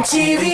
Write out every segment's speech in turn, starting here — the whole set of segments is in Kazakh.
MTV.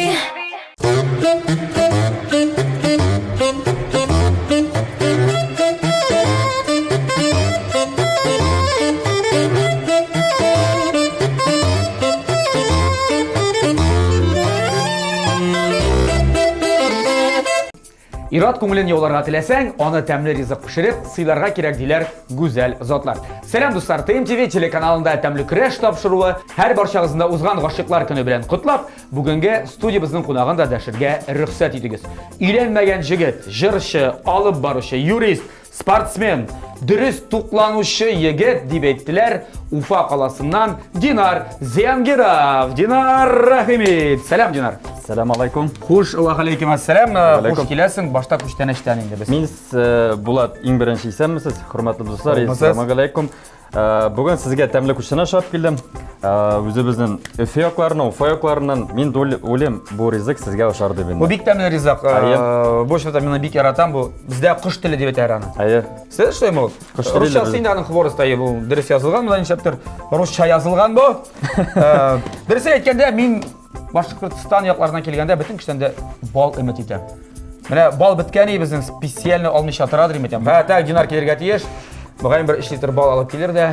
Ират көңілін еуларға тілесең, оны тәмлі ризық пішіріп, сыйларға керек дейлер гүзәл затлар. Сәлем достар, ТМТV телеканалында тәмлі күреш тапшыруы әр баршағызында ұзған ғашықлар күні білен құтлап, бүгінгі студиябыздың қонағында дәшірге рұқсат етігіз. Үйленмеген жігіт, жыршы, алып барушы, юрист, спортсмен, дұрыс тұқланушы егет деп еттілер Уфа қаласынан Динар Зиянгеров. Динар, рахмет. Сәлем, Динар. Сәлем алейкум. Хуш, алейкум ассалам. Хуш келесің, башта күштен әштәніңді біз. Мен Булат ең бірінші исәммісіз, құрметті достар. Сәлем алейкум. Бүгін сізге тәмлі күштен ашап келдім. Өзіміздің Өфе окларынан, Уфа окларынан мен ойлем бұл ризық сізге ашар деп едім. Бұл бик тәмлі ризық. Бұл шыта мені бик яратам, бұл бізде құш тілі деп әтәраны. Сіз что емол? Русша сендердің қыборыстайы бұл дұрыс yazılған, мұдан шаптыр русша yazılған бұл. Дұрыс еткенде мен Башқұртстан яқларынан келгенде бүтін күштенде бал үміт етем. Міне бал біткені біздің специальный алмыша тұрадыр емет етем. Тәк Динар келерге тиеш, бұғайын 1 литр бал алып келер де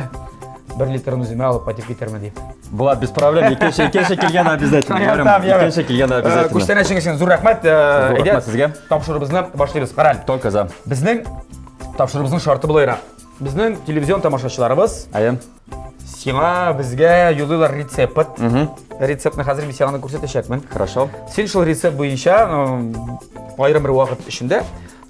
1 литрін өзіме алып патеп кетермін деп. Булат, без проблем, екінші келген обязательно. Екінші келген обязательно. Күштен әшіңізсен зұр рахмет. Рахмет сізге. Тапшырыбызны башлайбыз. Қарал. Только за. Біздің тапшырыбыздың шарты бұлайра. Біздің телевизион тамашашыларыбыз сиңа бізге юлылар рецепт. Рецептні қазір мен сиңаны көрсетешекмін. Хорошо. Сен шул рецепт бойынша айрым бір уақыт ішінде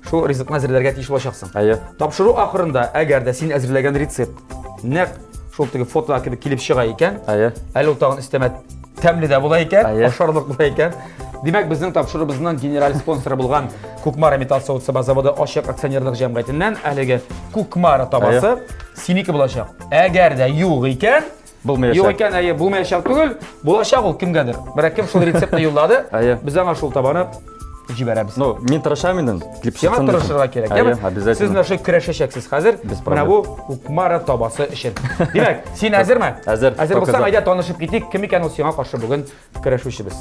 шул ризықны әзірлерге тиіш болашақсың. Тапшыру ақырында, әгер де сен әзірлеген рецепт нәқ шул тегі фотоға келіп шыға екен, әлі ұлтағын істемет тәмлі де бола екен, ашарлық бола екен. Демек, біздің тапшырыбызның генераль спонсоры болған Кукмара металл соғытсы заводы Ашық акционерлік жәмғайтыннан әлігі Кукмара табасы сенікі болашақ. Әгер де юқ екен, болмайшақ түгіл, болашақ ол кімгәдір. Бірақ кім шул рецептні юллады, біз аңа шул табаны жібәрәбіз. Мен тырышамын, Сеңа тырышырға керек. Сіз нашы күрешешексіз қазір, мына бұл Кукмара табасы үшін. Демек, сен әзір ме? Әзір. Әзір болсаң, айда танышып кетейік, кім екен ол сеңа қаршы бүгін күрешуші біз.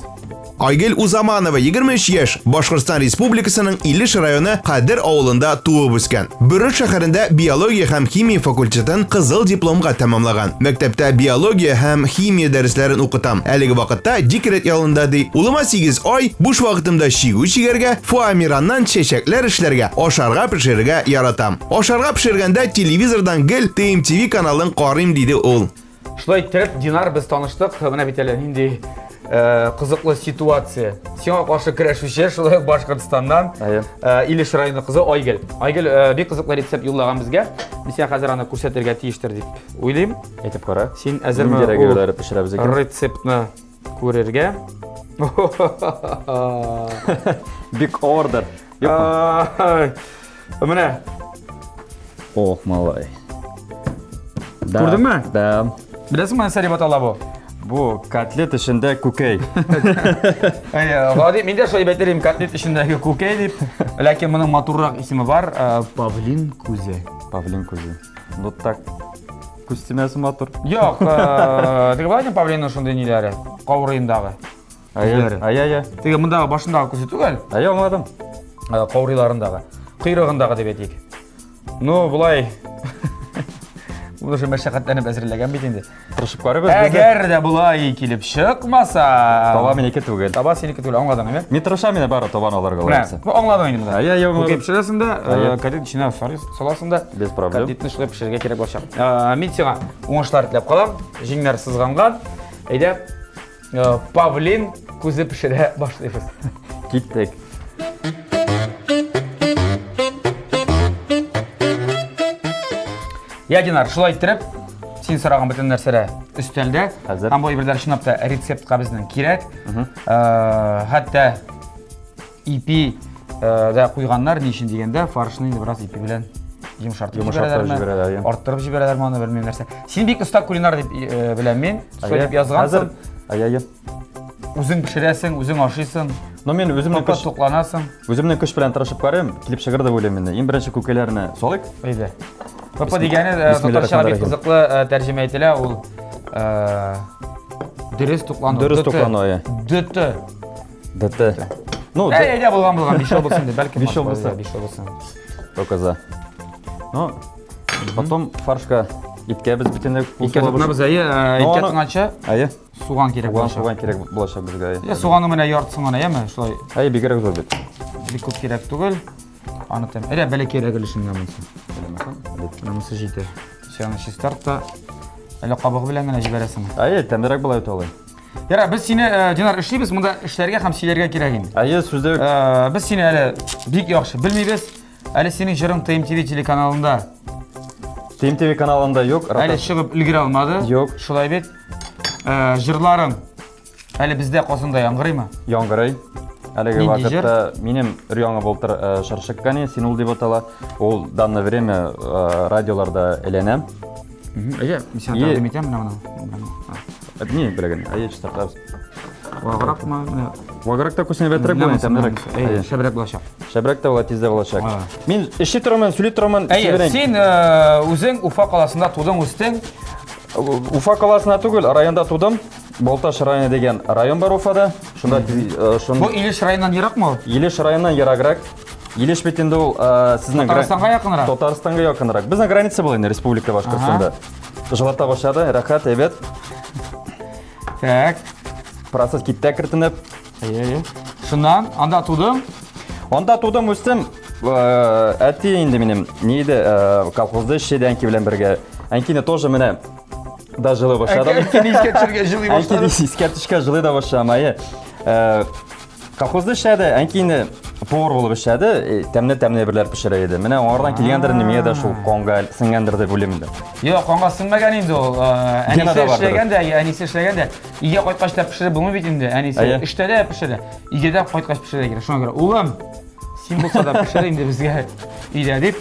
Айгел Узаманова 23 яш, Башқұртстан Республикасының Илеш районы Қадыр ауылында туып өскен. Бүріт шәһәрендә биология һәм химия факультетін қызыл дипломға тәмамлаган. Мәктәптә биология һәм химия дәресләрен укытам. Әлеге вакытта декрет ялында ди. Улыма 8 ай, буш вакытымда шигү чигәргә, фоамираннан чәчәкләр эшләргә, ашарга пешерергә яратам. Ашарга пешергәндә телевизордан гел TMTV каналын карыйм диде ул. Шулай итеп, Динар без таныштык. Менә бит әле нинди қызықлы ситуация. Сиңа қаршы күрешуші, шулай Башқұртстаннан Илеш районы қызы Айгел. Айгел бик қызықлы рецепт юллаған бізге. Біз сен қазір аны көрсетергә тиештер деп ойлаймын. Әйтеп қара. Сен әзірме рецептні көрерге? Big order. Міне. Ох, малай. Көрдің ме? Да. Білесің мен сәрі батала бұл? Бұл котлет ішінде көкей. Менде шой бәйтерейім котлет ішіндегі көкей деп. Ләкин мұның матуррақ есімі бар. Павлин Кузе. Павлин Кузе. Ну так, күстемесі матур. Жоқ, тегі балайдың Павлинның шындай нелері? Қаурайындағы. Тегі мұндағы башындағы көрсету кәл? Алмадым. Қаурайларындағы. Құйрығындағы деп етейік. Ну, бұлай... Бұл үшін мәшәқаттанып әзірлеген бетінде. Тұрышып қарып біз әгер де бұлай келіп шықмаса... Таба менеке түгел. Таба сенікі түгел, аңладың, әме? Мен тұрышам мені бары табан аларға олайсы. Аңладың енді мұнда. Көкей пішіресің да, котлет ішіне саласың да, без проблем. котлетні шылай пішірге керек болшақ. Мен сеңа оңышлар тілеп қалам, жеңнер сызғанған. Әйде, Павлин көзі пішіре башлайбыз. Кеттік. Динар, шулай еттіріп, сен сұраған бүтін нәрсері үстелді. Ам бой бірдер шынапта рецептқа біздің керек. Хәтті ипи да қойғанлар не үшін дегенде, фаршыны біраз ипи білен жұмшартып жіберелер ме, арттырып жіберелер ме, оны білмейм нәрсе. Сен бек ұста кулинар деп білем мен, солай деп yazғансың. Өзің пішіресің, өзің ашисың. Но мен өзімнің күш білен тұрышып қарайым, келіп шығырды ойлайм енді. Ең бірінші көкелеріне солайк. Өйді. Папа дегені татаршаға бек қызықлы тәржеме етілі, ол Дөрес туклану. Дөрес туклану, иә. ДТ. Ну, Әйдә булган 5 жыл булсын дип, бәлки. 5 жыл булса. 5 жыл булсын. Показа. Ну, потом фаршка итке біз бітенде Итке тотнабыз, итке тыңганча суган керек булачак. Суган керек булачак бізге. Суганы менә яртысын гына, яме? Шулай. Бигрәк зур бит. Бик күп керек түгел. Аны тем. Әйдә бәле кирәк илешенгән монсы. Монсы җитә. Сәне чистартта. Әле кабыгы белән генә җибәрәсең. Тәмерәк булай бит алай. Яра, без сине Динар эшлибез, монда эшләргә һәм сөйләргә кирәк инде. Сүздә Без сине әле бик яхшы белмибез. Әле синең җырың ТМТV телеканалында. ТМТV каналында юк. Әле чыгып өлгерә алмады. Юк. Шулай бит. Җырларың әле бездә Казанда яңгырыймы? Яңгырый. Әлеге вакытта минем өр-яңа бултыр шаршыкканы, син ул дип атала. Ул данное время радиоларда әйләнәм. Әйе, мин сине тәкъдим итәм менә моны. Не беләген. Чистартабыз. Вагракмы? Вагракта күсенә бәтрәк булган тәмерәк. Шәбрәк булачак. Шәбрәк тә була, тиздә булачак. Мин эшли торам, сөйли торам. Әйе, син үзең Уфа каласында тудың, үстең. Уфа каласында түгел, районда тудым. Балташ районы деген район бар Уфада. Шунда Бу Илеш районынан еракмы? Илеш районынан ераграк. Илеш бетинде ул сезнең Татарстанга якынрак. Татарстанга якынрак. Безнең граница була инде Республика Башкортстанда. Жылата башлады, рәхәт, әйбәт. Так. Процесс китте кертенеп. Шуннан анда тудым. Анда тудым, үстем. Әти инде минем не иде, колхозда эшләде әнки белән бергә. Әнкине тоже менә да жылы башладым. Әнкине искә төшәргә жылый башлады. Әнкине искә төшкә жылый да башламай. Колхозда эшләде, әнкине повар булып эшләде, тәмле берләр пешерә иде. Менә аңардан килгәндер инде, миңа да шул конга сеңгәндер дип уйлыйм инде. Юк, конга сеңмәгән инде ул. Әнисе эшләгән дә, өйгә кайткач та пешереп булмый бит инде. Әнисе эштә дә пешерә, өйгә дә кайткач пешерә кирәк. Шуңа күрә, улым, син булса да пешер инде безгә өйдә дип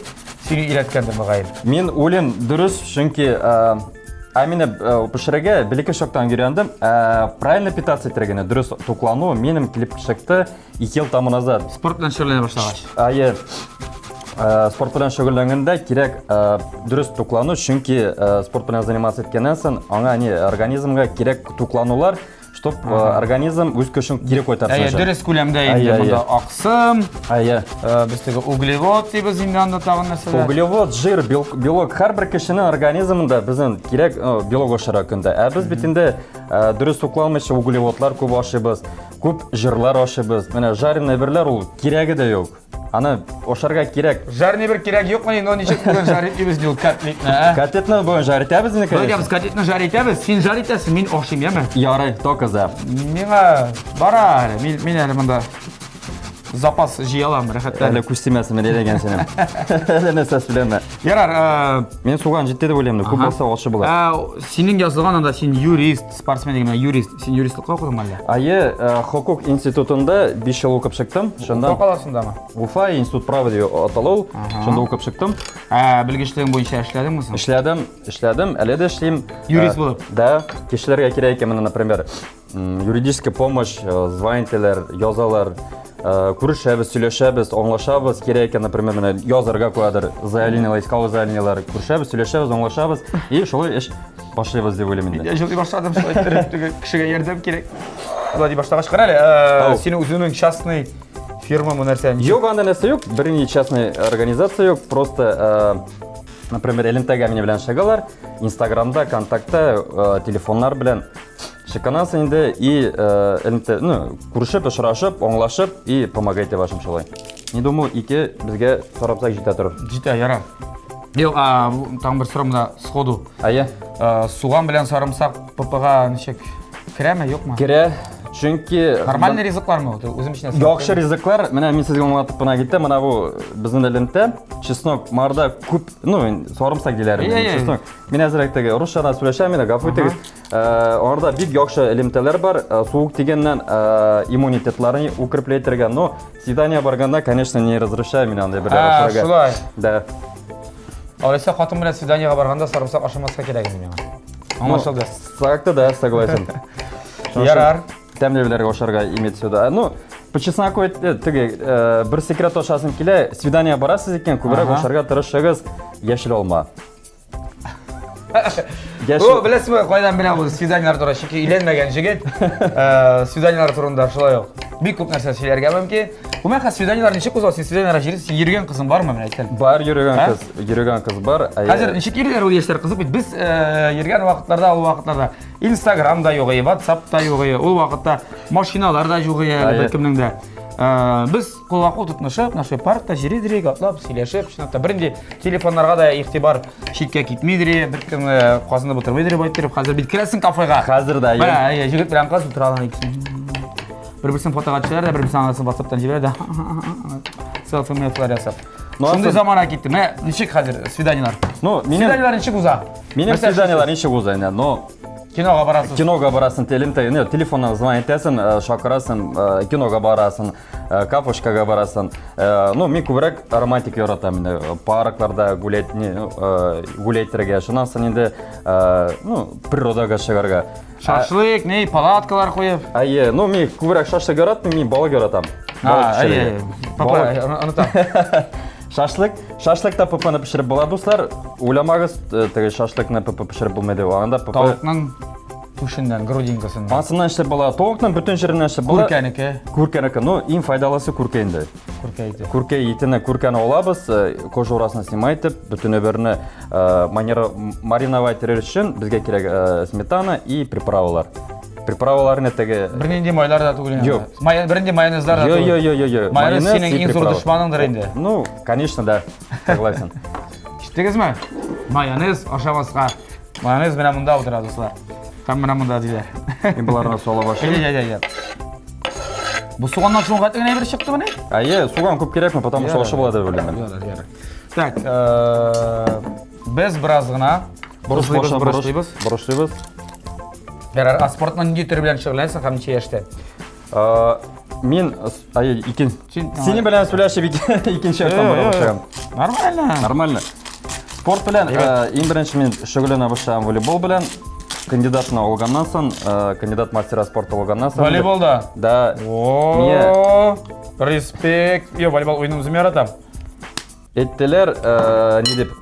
сине өйрәткәндер мөгаен. Мин уйлыйм, дөрес, чөнки Амина пешерәгә белеке шоктан йөрәндем. Правильно питаться итәргә, дөрес туклану минем килеп чыкты 2 ел тому назад. Спорт белән шөгыльләнә башлагач. Спорт белән шөгыльләнгәндә кирәк дөрес туклану, чөнки спорт белән заниматься иткәннән соң аңа организмга кирәк тукланулар, чтоб организм үз көчен кире кайтарсын. Дөрес күләмдә инде монда аксым. Бездәге углевод дибез инде анда тагын нәрсәләр. Углевод, жир, белок һәрбер кешенең организмында безнең кирәк белок ашарга көндә. Без бит инде дөрес тукламыйча углеводлар күп ашыйбыз, күп жирлар ашыйбыз. Менә жареный берләр ул кирәге дә юк. Аны ашарга кирәк. Жареный бер кирәк юкмы инде, ничек бүген жарить дибез ди ул котлетны. Котлетны бүген жарить итәбез инде. Без котлетны жарить итәбез, син жарить итәсең, мин ашыйм, яме? Ярый, токаза. Миңа бара, мин әле монда запас җыя алам, рәхәттән. Әле күстемәсен дигән синең. Әле нәрсә сөйләмә. Ярар, Мен суган җитте дип уйлыйм, күп булса алшы була. Синең язылган анда син юрист, спортсмен дигән юрист. Син юристлыкка укыдыңмы әле? Хукук институтында 5 ел укып чыктым. Шунда Уфа каласындамы? Уфа институт права дип аталу. Шунда укып чыктым. Белгечлегең буенча эшләдеңме соң? Эшләдем, әле дә эшлим. Юрист булып? Да, кешеләргә кирәк икән, например, юридическая помощь, звонителер, язалар, күрешәбез, сөйләшәбез, аңлашабыз, кирәк икән, например, менә язарга куадыр, заявлениелар, искал заявлениелар, күрешәбез, сөйләшәбез, аңлашабыз, и шулай эш башлыйбыз дип уйлыйм инде. Я җырлый башладым, шулай кешегә ярдәм кирәк. Шулай дип башлагач кара әле, синең үзеңнең частный фирмамы нәрсә? Юк, анда нәрсә юк, берни частный организация юк, просто например, элемтәгә мине белән шагалар, Инстаграмда, Контактта, телефоннар белән шиканасы инде и элемтә, күрешеп, очрашып, аңлашып и помогайте вашим шулай. Не думаю, ике безгә сорапсак җитә торыр. Җитә, ярар. Юк, тагын бер сорам да сходу. Суган белән сарымсак ППга ничек керәме, юкмы? Керә, чөнки нормальный ризыклармы? Үзем өчен яхшы ризыклар, менә мин сезгә аңлатып кына киттем, менә бу безнең элемтә чеснок марда күп, сарымсак диләр. Чеснок. Мин әзрәктәге русчада сөйләшәм инде, гафу итегез. Орда бик яхшы элемтәләр бар, суык дигәннән иммунитетларын укрепләйтергә, но свидание барганда, конечно, не разрешаю мин анда бер ашарга. Шулай. Да. Алайса хатын белән свиданиягә барганда сарымсак ашамаска кирәк инде миңа. Аңлашылды. Сакта да, согласен. Ярар. Тәмлеләргә ашарга имеет сюда. По чесноку теге бер секрет ашасым килә, свидание барасыз икән, күбрәк ашарга тырышыгыз, яшел алма. О, білесің бе, қайдан білем бұл свиданиялар туралы шеке үйленмеген жігіт. Свиданиялар турында шулай бик көп нәрсе сөйлерге мүмкін. Бұл мен свиданиялар неше қыз сен свиданияларға жүресің, сен йөрген қызың бар ма мен айтсам? Бар йөрген қыз бар. Қазір неше келер ол яшьтер қызық бит. Біз йөрген вакытларда, ол вакытларда Instagramда жоқ, WhatsAppта жоқ, ол вакытта машиналарда жоқ, кімнің де. Біз қолға-қол тұтынышып, нашой паркта жүре-жүре атлап, сөйлесіп, шынында бірінде телефонларға да игътибар шетке кетмейді, бір кім қасында отырмайды деп айтып, қазір бит кіресің кафеға. Қазір да. Жігіт білән қыз тұралған екенсің. Бір-бірсін фотоға түсірер де, бір-бірсін анасын WhatsApp'тан жіберер де. Селфи металар жасап. Сондай заманға кетті. Мә, нешек қазір свиданиялар? Свиданиялар нешек ұза? Менің свиданиялар нешек ұза, но киноға барасың. Киноға барасың, телефоннан звонить етесің, шақырасың, киноға барасың, кафешкаға барасың. Мен көбірек романтик яратамын. Паркларда гулейтерге, шынан соң енді природаға шығарға. Шашлык, палаткалар қойып. Мен көбірек шашлык яратамын, мен балық яратамын. Папа, ұнытам. Шашлыкта папаны пішіріп болады достар. Ойламағыз, шашлыкны папа пішіріп болмайды. Тауықның түшінден, грудинкасын. Асынан ішіп болады, тауықның бүтін жерінен ішіп болады. Күркәнікі. Ең пайдалысы күркейінді. Күрке етіні күркені олабыз, кожа орасына снимайтып, бүтін өбіріні мариновать үшін бізге керек сметана и приправалар. Приправаларын әттігі... Бірінде майлар да түгілен? Жоқ. Бірінде майонездар да түгілен? Майонез сенің ең зор дұшманыңдыр енді? Конечно, да. Согласен. Іштегіз ме? Майонез ашамасқа. Майонез мені мұнда отырады осылар. Там мені мұнда дейлер. Мен бұларына сола башым. Бұл суғаннан шуын қатығын әйбір шықты мұны? Суған көп керек ме, потому что ошы болады білемін. Так, біз біразғына бұрышлайбыз. Ярар, спортнан не түрі білән шығылайсың, қамын чейешті? Мен, сені білән сөйләшіп екінші ақтан бара башығам. Нормально. Спорт білән, ең бірінші мен шүгіліні башығам волейбол білән. Кандидатына олғаннан сон, кандидат мастера спорта олғаннан сон. Волейболда? Да. Ооо, респект. Волейбол ойынымызы мен аратам. Әттелер, не деп,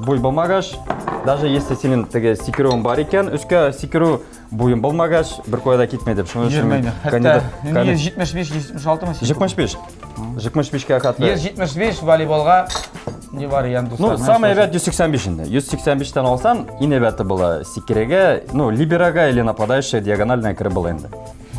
бой болмағаш, даже если сенің секіруің бар екен, үскі секіру бойын болмағаш, бір қойда кетмей деп. Жермейді. Хәтті, 75-76 ма? 75. 75-ке қатты. 75 волейболға не бар ең достар? Самый әбәт 185-інде. 185-тен алсан, ең әбәті бұла секіреге, либераға или нападающая диагональная кірі бұл енді.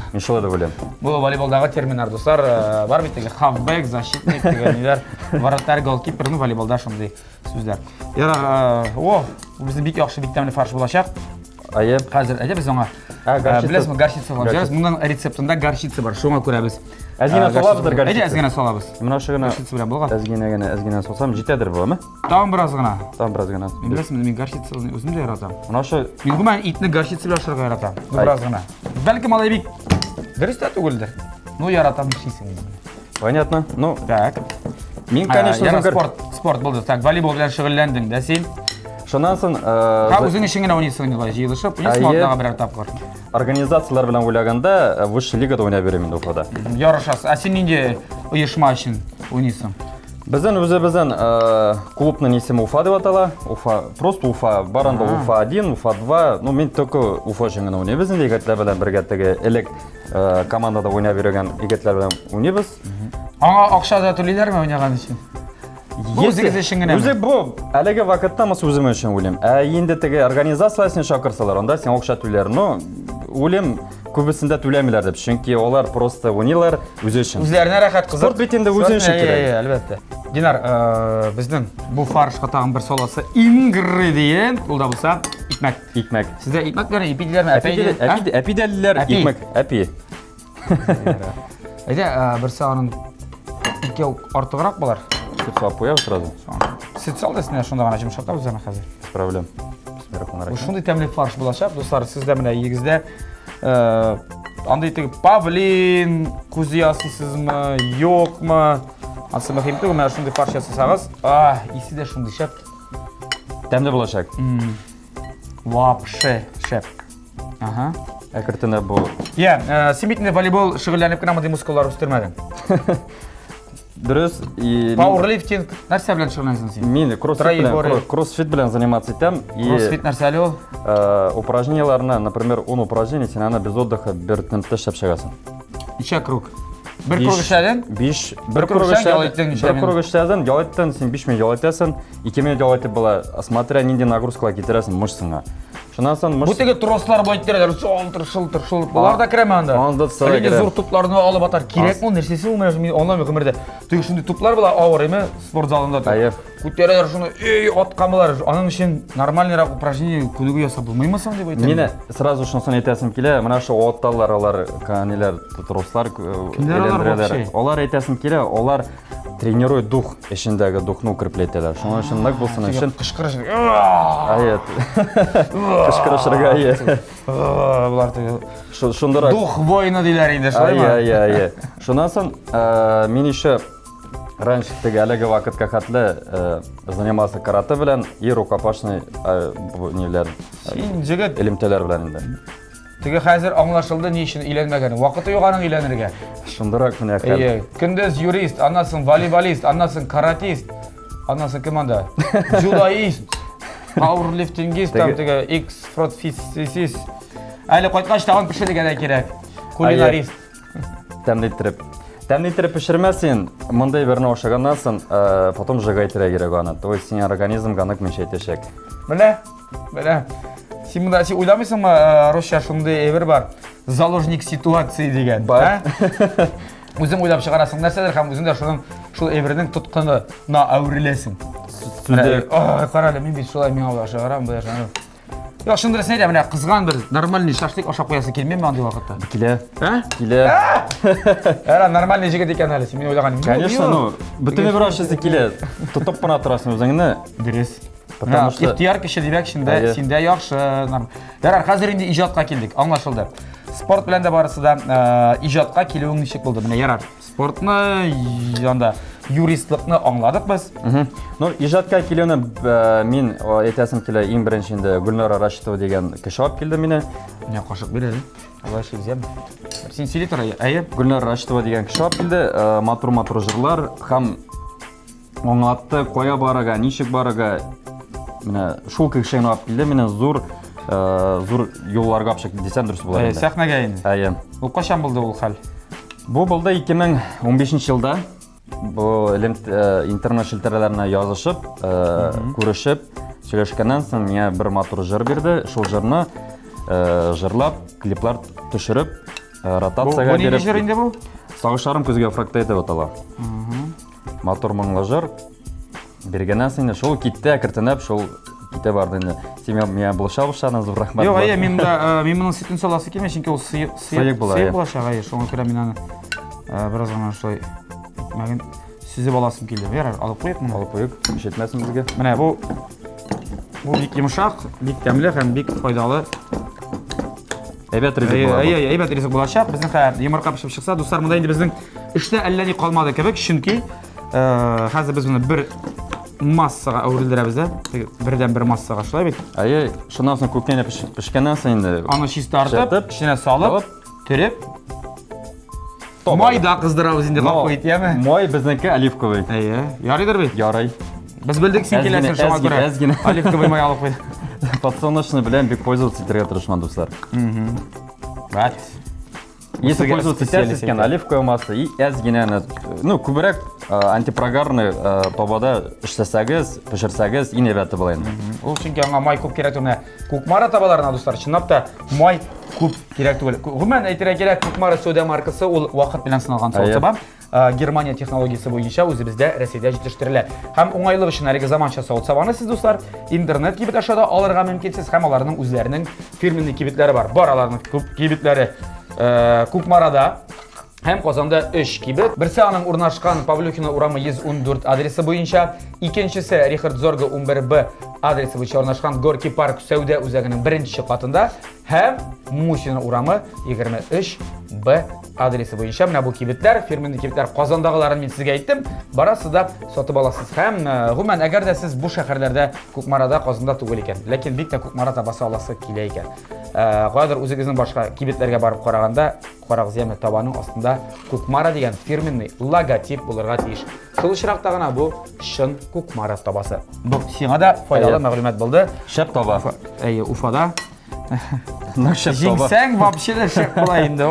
Мен шылы да білем. Бұл волейболдағы терминар достар. Бар беттегі хавбэк, защитник деген нелер. Вратарь, голкипер, волейболда шындай сөздер. Біздің бек яқшы бек тәмілі фарш болашақ. Қазір, біз оңа білесің горчица болам жарыз. Мұның рецептында горчица бар. Шоңа көрәбіз. Әзгені солабыздар горчица. Әзгені солабыз. Мұна шығына әзгені солсам жетедір бұл, әмі? Тағын біразғына. Тағын біразғына. Мен білесің, мен горчица өзім де яратам. Мұна шы... Мен күмән итіні горчица білашырға яратам. Біразғына. Бәлкім алай бек дұрыста түгілдір. Яратам ішейсің. Понятно. Так. Мен, конечно, спорт болды. Так, волейбол білән шығылләндің да сен? Шынансын... Өзің ішіңіне ойнайсың неғай жиылышып, ойнайсың алдыға бірер тапқыр. Организациялар білән ойлағанда высший лигада ойнай беремін Уфада. Ярышасы. Сен ненде ұйышма үшін ойнайсың? Біздің клубның есімі Уфа деп атала. Просто Уфа. Баранда Уфа 1, Уфа 2. Мен төкі Уфа жеңін ойнай біздің егетлер білән біргеттігі әлек командада ойнай берген егетлер білән ойнайбыз. Аңа ақшада төлейлер ме ойнаған үшін? Өзі бұл әлігі вақытта мұсы өзім үшін өлем. Енді тігі организациясын шақырсалар, онда сен оқша төлер. Өлем көбісінде төлемелер деп, чүнки олар просто ойнайлар өзі үшін. Өзлеріне рахат қызыр. Спорт бетінде өзі үшін керек. Әлбәтті. Динар, біздің бұл фаршқа тағын бір соласы ингредиент, ол да болса икмәк. Икмәк. Сізде икмәк бәрі епиделер ме? Әпиделілер икмәк. Әпи. Бір сағының икеу артығырақ болар. Süt sağıp koyalım sırada. Süt sal desene şunda bana жұмшақта өзіне қазір. Без проблем. Шундай тәмлі фарш болашақ. Достар, сізде міне егізде андай тегі павлин, көзе асысыз ма, йоқ ма? Асы мұхим тегі, мәр шундай фарш жасасағыз. Есі де шундай шәп. Тәмлі болашақ. Вообще шәп. Әкіртіне бұл. Сен бетінде волейбол шығылянып кіна мұндай мускулар өстермәдің? Дұрыс. Пауэрлифтинг нәрсе белән шөгыльләнәсең син? Мен кроссфит белән заниматься итәм. Кроссфит нәрсә әле ул? Упражненияларны, например, 10 упражнений, сен аны без отдыха бер тәмтә эшләп чыгасың. Ничә круг? Бер круг эшләдең? 5 Бер круг эшләдең, бер круг эшләдең, ял иттең, син 5 минут ял итәсең, 2 минут ял итеп була, смотря нинди нагрузкалар китерәсең мышцаңа. Шуннан соң Бу теге трослар бу әйттеләр, шылтыр. Булар да керәме анда? Анда сыры керә. Зур тупларны алып атар. Кирәкме ул нәрсәсе ул мин аңламыйм гомердә. Теге шундый туплар була авыр име спорт залында. Күтәрәләр шуны, аткамылар. Аның өчен нормальныйрак упражнение күнегү ясап булмыймы соң дип әйтәм. Менә сразу шунысын әйтәсем килә, менә шу отталар, алар канилар, трослар әйләндерәләр. Алар әйтәсем килә, алар тренирует дух, эшендәге духны укрепләтәләр. Шуның өчен нык булсын өчен кышкырыш. Кышкырышырга. Булар теге Шундырак. Дух воина диләр инде, шулаймы? Шуннан соң мин еще раньше теге әлеге вакытка хәтле занимался карате белән и рукопашный ниләр. Син җегет Элемтәләр белән инде. Теге хәзер аңлашылды ни өчен өйләнмәгән. Вакыты юк аның өйләнергә. Шундырак менә хәл. Көндез юрист, аннан соң волейболист, аннан соң каратист, аннан соң кем анда? Джудоист, пауэрлифтингист, там теге икс-фротфист. Әле кайткач тагын пешерергә дә кирәк. Кулинарист. Тәмлеттереп пешермәсен, мондай берне ашаганнан соң, потом жыгайтырга кирәк аны. То есть син организмга нык мешәйтәчәк. Белә. Син монда син уйламыйсыңмы, Русча шундый әйбер бар. Заложник ситуации дигән, бар. Үзең уйлап чыгарасың нәрсәдер һәм үзең дә шул әйбернең тоткынына әвереләсең. Карале, мин бит шулай миңа уйлап чыгарам, бу яшәнә. Yo, шундый нәрсә менә кызган бер нормальный шашлык ашап куясы килмәме андый вакытта? Килә. Килә. Әра нормальный җигет икән әле, син уйлаган. Конечно, ну, бөтен бер ашысы килә. Тотып кына торасың үзеңне. Дөрес. Потому что ихтияр кеше дибәк синдә яхшы. Ярар, хәзер инде иҗатка килдек, аңлашылды. Спорт белән дә барысы да иҗатка килүең ничек булды? Менә ярар. Спортны янда юристлыкны аңладык без. Ну, иҗатка килүне мин әйтәсем килә, иң беренче Гөлнара Рашитова дигән кеше алып килде мине. Менә кашык бир әле. Алай шизем. Син сөйли тора, әйе. Гөлнара Рашитова дигән кеше алып килде. Матур җырлар һәм аңлатты кая барырга, ничек барырга. Менә шул кешене алып килде, мине зур юлларга алып чыкты дисәм дөрес булыр инде. Сәхнәгә инде. Әйе. Ул качан булды ул хәл? Бу булды 2015 елда. Бу интернет шелтәрләренә язышып, күрешеп, сөйләшкәннән соң миңа бер матур җыр бирде. Шул җырны җырлап, клиплар төшереп, ротациягә биреп. Бу нинди җыр инде бу? Сагышларым күзгә фракта итеп атала. Матур моңлы җыр. Бергәннән соң шул китте, кертенеп, шул китә барды инде. Син миңа булышабызчан, зур рәхмәт. Юк, әйе, мин моның ситен саласы килмәс, чөнки ул сыек була. Сыек була шагай, шуңа күрә мин аны бераз гына шулай мәгән сүзе баласым килде. Ярар, алып куйык моны. Алып куйык, ишетмәсен безгә. Менә бу бик йомшак, бик тәмле һәм бик файдалы. Әйбәт ризык була. Әйбәт ризык булачак. Безнең йомырка пешеп чыкса, дуслар, монда инде безнең эштә әллә ни калмады кебек, чөнки хәзер без моны бер массага әверелдерәбез дә. Бердән бер массага шулай бит. Әйе, шуннан соң күкнәне пешкәннән соң инде аны чиста тартып, içine салып, төреп, майда кыздырабыз инде капка ит, яме? Май безнеке оливковый. Әйе, ярыйдыр бит. Ярый. Без белдек син киләсең шуңа күрә. Оливковый май алып куй. Подсолнечный белән бик пользоваться итәргә тырышман дуслар. Бат. Если пользоваться итәсезкән оливковый масса и әзгенә, ну, күбрәк антипрогарный табада эшләсәгез, пешерсәгез, иң әйбәте була инде. Ул чөнки аңа май күп кирәк түгел. Кукмара табаларына дуслар, чынлап та май күп кирәк түгел. Гомумән әйтергә кирәк, Кукмара Сода маркасы ул вакыт белән сыналган савытсаба. Германия технологиясы буенча үзебездә Россиядә җитештерелә. Һәм уңайлы өчен әлеге заманча савытсабаны сез дуслар интернет кибет ашада алырга мөмкинсез һәм аларның үзләренең фирменный кибетләре бар. Бар аларның күп кибетләре Кукмарада һәм Казанда 3 кибет. Берсе аның урнашкан Павлюхина урамы 114 адресы буенча, икенчесе Рихард Зорга 11Б адресы буенча урнашкан Горький парк сәүдә үзәгенең 1нче катында һәм Мусина урамы 23Б адресі бойынша мына бұл кибеттер, фирменді кибеттер Қазандағыларын мен сізге айттым. Барасыз да сатып аласыз. Һәм гомумән әгәр дә сез бу шәһәрләрдә Күкмарада, Казанда түгел икән, ләкин бик тә Күкмарада баса аласы килә икән. Кайдыр үзегезнең башка кибетләргә барып караганда, карагыз яме табаның астында Күкмара дигән фирменный логотип булырга тиеш. Шул очракта гына бу шын Күкмара табасы. Бу сиңа да файдалы мәгълүмат булды. Шәп таба. Уфада. Шәп таба. Жиңсәң вообще да шәп була инде.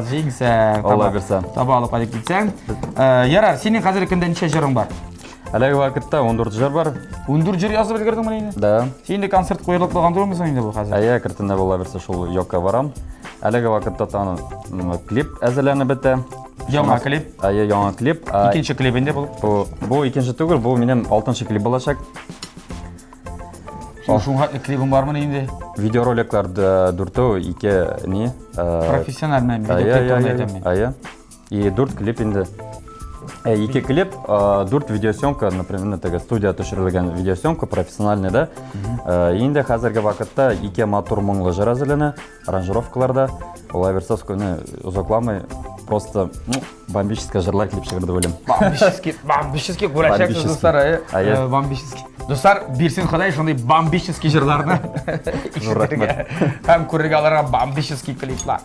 Жиңсәң. Алла берсә. Таба алып кайтып китсәң. Ярар, синең хәзер көндә ничә җырың бар? Әлеге вакытта 14 җыр бар. 14 җыр язып өлгердеңме инде? Да. Син инде концерт куелып калган түгелме инде бу хәзер? Әйе, кертендә була берсә шул йокка барам. Әлеге вакытта таны клип әзерләнеп бетә. Яңа клип. Әйе, яңа клип. Икенче клипинде бу. Бу икенче түгел, бу минем 6нчы клип булачак. Шуңа клипың бармы инде? Видеороликларда дүртәү, ике не? Профессиональ мән видеоклип. Әйе. И 4 клип инде. Ике клип, 4 видеосъемка, например, теге студия төшерелгән видеосъемка профессиональный да. Инде хәзерге вакытта ике мотор моңлы җыр әзерләнә, аранжировкаларда. Олай берсе көне узакламый просто бомбический җырлар клип чыгарды белем. Бомбический күрәчәксез дуслар, бомбический. Дуслар, бирсен Ходай шундый бомбический җырларны. Һәм күрергә аларга бомбический клиплар.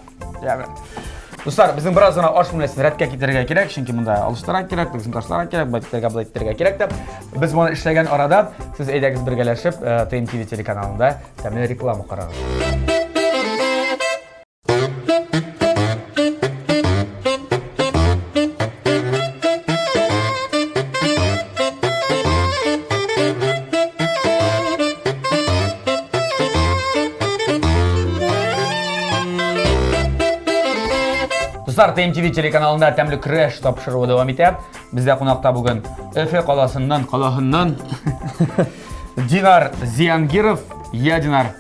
Дуслар, безнең бераз гына аш менәсен рәткә китәргә кирәк, чөнки монда алыштырак кирәк, безнең ташларак кирәк, байтырга булайтырга кирәк дип. Без моны эшләгән арада сез әйдәгез бергәләшеп TNTV телеканалында тәмле реклама карагыз. Достар, TNTV телеканалында тәмле креш тапшыруы дәвам итә. Бездә кунакта бүген Өфе каласыннан Динар Зиянгиров, Динар.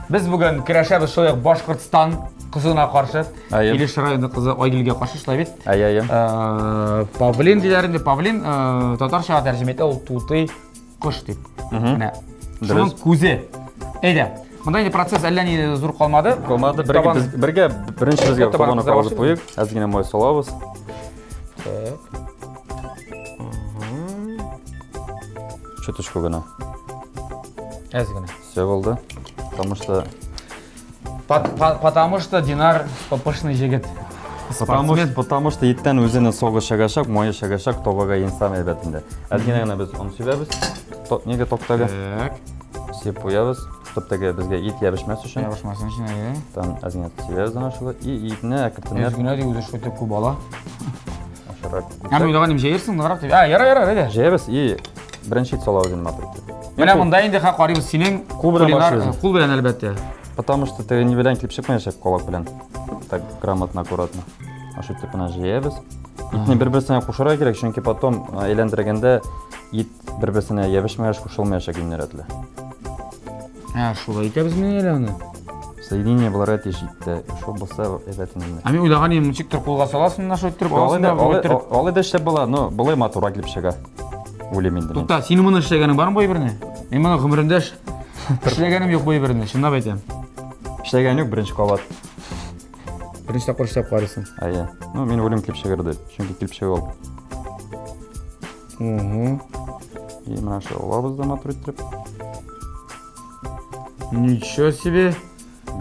Біз бүгін крәшәбез шулай Башкортстан кызына каршы. Илеш районы кызы Айгилгә каршы эшләй бит. Павлин диләрендә, Павлин татарчага тәрҗемә итә, ул туты кош дип. Менә шуның күзе. Әйдә. Монда инде процесс әллә ни зур калмады. Калмады. Бергә беренче безгә кабаны калып куйык. Әзгенә мой салабыз. Чуточку гына. Әзгенә. Все булды. Потому что Динар попышный җегет. Потому что иттән үзенең согы шагашак, мое шагашак тобага инсан әйбәтендә. Әзгенә гына без аны сөйбәбез. Нигә токтага? Сеп куябыз. Топтагы безгә ит ябышмас өчен. Ябышмасын өчен, Там әзгенә сөйбәбез аны шулай. И итне әкертенә. Әзгенә ди үзе шуты күп ала. Ашарак. Аны уйлаганым җыерсың, ныграк дип. Яра, әйдә. Җыябыз и беренче салабыз матур. Менә монда инде ха карыйбыз синең кул белән әлбәттә. Потому что ты не белән клип чыкмаячак колак белән. Так грамотно, аккуратно. Ашу тип менә җыябыз. Итне бер-берсенә кушарга кирәк, чөнки потом әйләндергәндә ит бер-берсенә ябышмаяш кушылмаячак иннәрәтле. Шулай итәбез менә әле аны. Соединение буларга тиеш итте. Шул булса әйбәтенә. Мен уйлаганым ничектер кулга саласың, наша иттереп аласың да. Алай да эшләп була, но булай матур клип чыга. Үлем инде. Тукта, синең моны эшләгәнең бармы бой берне? Мен моны гомеремдә эшләгәнем юк бой берне, чынлап әйтәм. Эшләгән юк беренче кабат. Беренче тапкыр эшләп карыйсың. Әйе. Ну, мен үлем клип чыгарды, чөнки клип чыгып. И менә шул алабыз да матур иттереп. Ничего себе!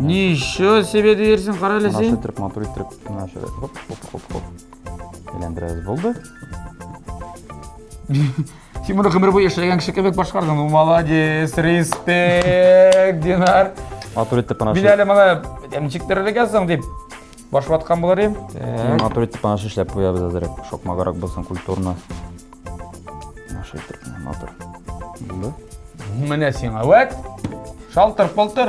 Ничего себе диерсең, кара әле син. Матур иттереп, менә шул хоп. Әйләндерәбез булды. Син моны гомер буе эшләгән кеше кебек башкардың. Молодец, респект, Динар. Матур итеп ана. Мин әле моны ничектер эләгәсең дип башваткан булар идем. Матур итеп ана эшләп куябыз әзрәк. Шокмагарак булсын культурно. Наша итеп матур. Булды. Менә сиңа вәт. Шалтыр-пылтыр.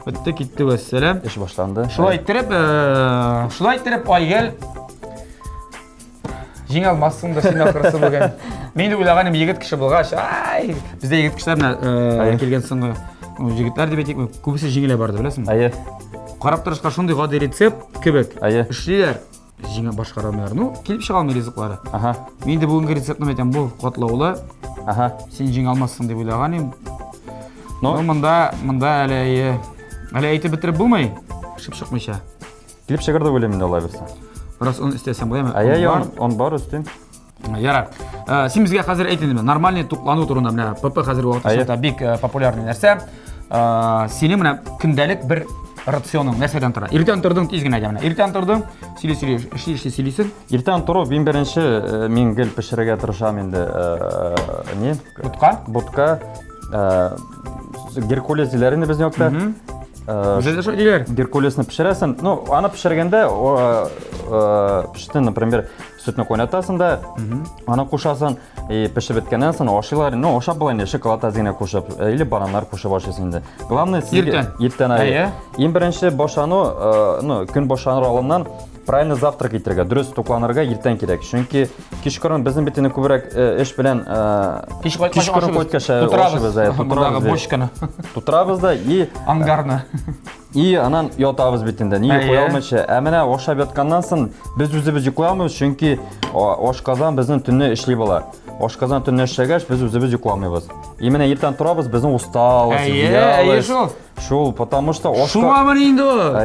Бетте китте вәссәлам. Эш башланды. Шулай иттереп Айгел жиңә алмассың да син акырсы бүген. Мен дә уйлаганым егет кеше булгач, бездә егет кешеләр менә килгән соңгы җегетләр дип әйтик, күбесе җиңелә барды, беләсеңме? Әйе. Карап торышка шундый гади рецепт кебек. Әйе. Эшлиләр. Җиңә башкара алмыйлар. Ну, килеп чыга алмый ризыклары. Мен дә бүгенге рецептны әйтәм, бу катлаулы. Син җиңә алмассың дип уйлаганым. Но монда әле әйтеп бетереп булмый. Шып чыкмыйча. Клип чыгарды белем инде алай булса. Раз он істесем ғой, он бар үстен. Ярар. Сен бізге қазір айтыңыз, нормальный туклану турында мына ПП қазір уақытта бик популярный нәрсе. Сені мына күндәлік бір рационың нәрседен тұрады. Ертең тұрдың тезген айтамын. Ертең тұрдың, сөйлейсің. Ертең тұру, ең бірінші мен гел пішіреге тырышам енді не? Бұтқа. Геркулес дейлерінде біздің өкті. Бізде шо дейлер? Геркулесні пішіресін. Ну, аны пішіргенде піштің, например, сүтіні қойнатасың да, аны қушасын, пішіп еткенен сын ашылар, ну, оша бұлайын шоколад азгене қушып, или бананлар қушып ашысын де. Главное, ертен айы. Ең бірінші бошану, күн бошаныр алымнан правильно завтрак етірге, дұрыс тукланырға ертен керек. Чүнки кешқұрын біздің бетіне көбірек іш білен кешқұрын қойткаша тұтырабыз да, и ангарны. И анан ятабыз бетінде, не қойалмайшы. Әміне ошап ятканнан сын біз өзіміз қойалмайыз, чүнки ошқазан біздің түнне ішлей бола. Ошқазан түнне ішшегеш, біз өзіміз қойалмайбыз. Именно ертен тұрабыз, біздің усталыз, идеалыз. Шул, потому что Шума мынинді о.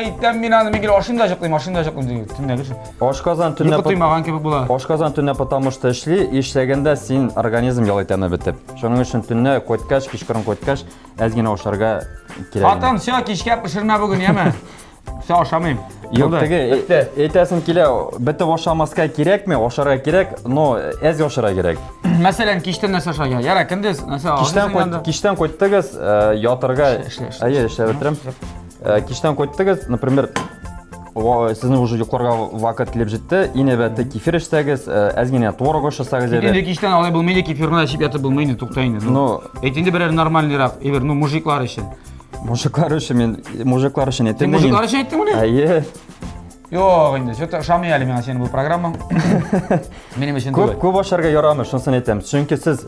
Иттен мен аны мегел ашында жоқлайым деген түнне кірші. Ошқазан түнне... Йқы тұймаған кебек бола. Ошқазан түнне потому что ішлегенде сен организм ялайтаны бітіп. Шоның үшін түнне көткаш, кешкірін көткаш, әзгені ошарға керек. Атам, все, кешкеп пішірме бүгін, еме? Все, ашамайым. Yok etesin kile bitti oşamazka gerek mi? Oşara gerek, no ez oşara gerek. Mesela kişten nasıl aşağı gel? Yara kendiniz mesela kişten koyduğunuz yatırga ayı işte bitirim. Kişten koyduğunuz, например, sizin уже yukarıga vakit gelip jetti. Yine bitti kefir içseniz, azgene tvorog oşasanız edi. Endi kişten alay bulmaydı, kefirni açıp yatıb bulmaydı, to'xtayınız. No. Endi bir normalniroq, ever, no mujiklar için. Mujiklar için ettim. Mujiklar için ettim mi? Ayı. Yo'q, endi shu shamiyali men seni bu programma. Mening uchun to'g'ri. Ko'p oshlarga yoramay, shuni aytamiz. Chunki siz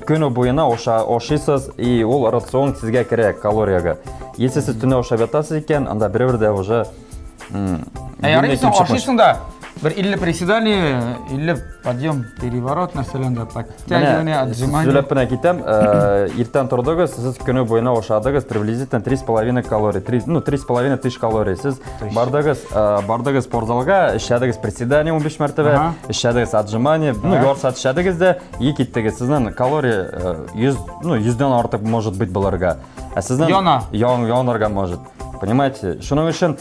kun bo'yina oshaysiz, и ol ratsion sizga kerak kaloriyaga. Если siz tunni oshab yotasiz ekan, anda bir-birda уже Yarim sen oshaysan da bir 50 приседание, 50 подъем, переворот, narsalarni подтягивание, отжимание. Zulapına gitem, ertan turdunuz, siz günü boyuna oşadınız, приблизительно 3,5 kalori, 3,5 тысяч kalori. Siz bardınız sportzalga, işlediniz приседание 15 mertebe, işlediniz отжимание, yor saat işlediniz de iyi gittiniz. Sizden kalori 100'den artık может быть bularga. Sizden yanarga может. Понимаете? Şunun için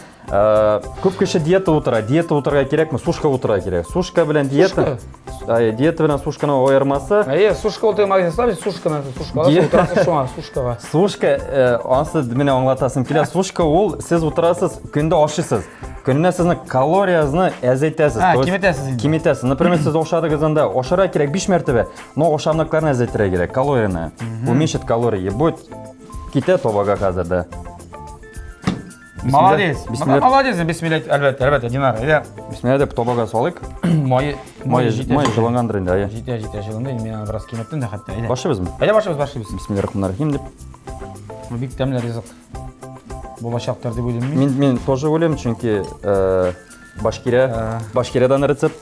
көп кеше диета отырға керек ме? Сушка отырға керек. Сушка белән диета. Диета белән сушканың айырмасы. Сушка ул магазин ставить, сушканы, отырасыз шуңа, сушкага. Сушка, аны менә аңлатасым килә. Сушка ул сез отырасыз, көндә ашыйсыз. Көненә сезнең калориясызны әзәйтәсез. Киметәсез. Например, сез ашадыгыз анда ашара керек 5 мәртәбә, но ашамлыкларны әзәйтергә керек, калорияны. Уменьшить калории. Будет китә тобага хәзердә. Молодец. Молодец, бисмиллах, әлбәттә, Динар. Бисмиллах дип тобага салыйк. Май жылангандыр инде, ая. Җитә җылынды, мен бераз киметтем дә хәтта. Башыбызмы? Башыбыз. Бисмиллахир-рахманир-рахим дип. Бик тәмле ризык. Булачактыр дип уйлыйм. Мен тоже уйлыйм, чөнки башкириядан рецепт.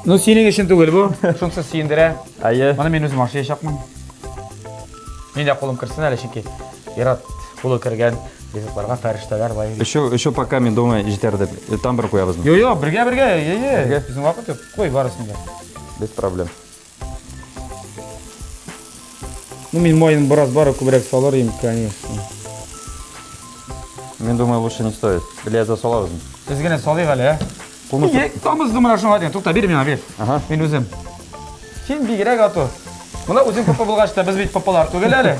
Ну синең өчен түгел бу. Шунсы сөендерә. Моны мен үзем ашый яшакмын. Мен дә кулым кирсен әле чөнки Ират кулы кергән. Ризыкларга фәрештәләр бай. Еще пока мен думаю, җитәр дип. Там бер куябызмы? Юк, бергә. Безнең вакыт юк. Куй барысын да. Без проблем. Ну мен майын бераз бары күбрәк салыр идем, конечно. Мен думаю, лучше не стоит. Бля, засалабызмы? Без генә салыйк әле. Тамыз думара шуңа дигән. Тукта, бир миңа бир. Мен үзем. Син бигрәк ату. Моны үзең папа булгач та без бит папалар түгел әле.